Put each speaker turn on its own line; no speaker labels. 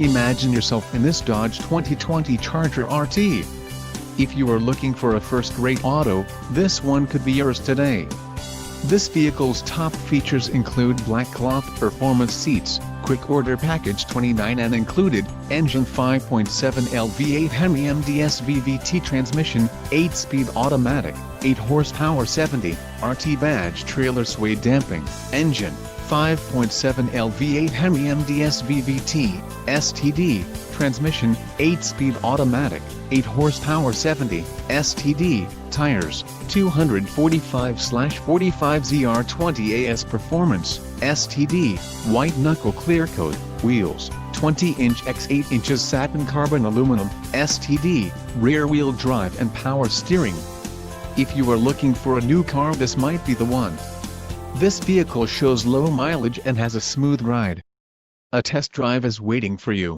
Imagine yourself in this Dodge 2020 Charger RT. If you are looking for a first-rate auto, this one could be yours today. This vehicle's top features include black cloth performance seats, quick order package 29 and included, engine 5.7L V8 Hemi MDS VVT transmission, 8-speed automatic, 8 horsepower 70, RT badge trailer sway damping, engine, 5.7L V8 Hemi MDS VVT, STD, transmission, 8-speed automatic, 8 horsepower 70, STD, tires, 245/45 ZR20 AS performance, STD, white knuckle clear coat, wheels, 20-inch x 8 inches satin carbon aluminum, STD, rear-wheel drive and power steering. If you are looking for a new car, this might be the one. This vehicle shows low mileage and has a smooth ride. A test drive is waiting for you.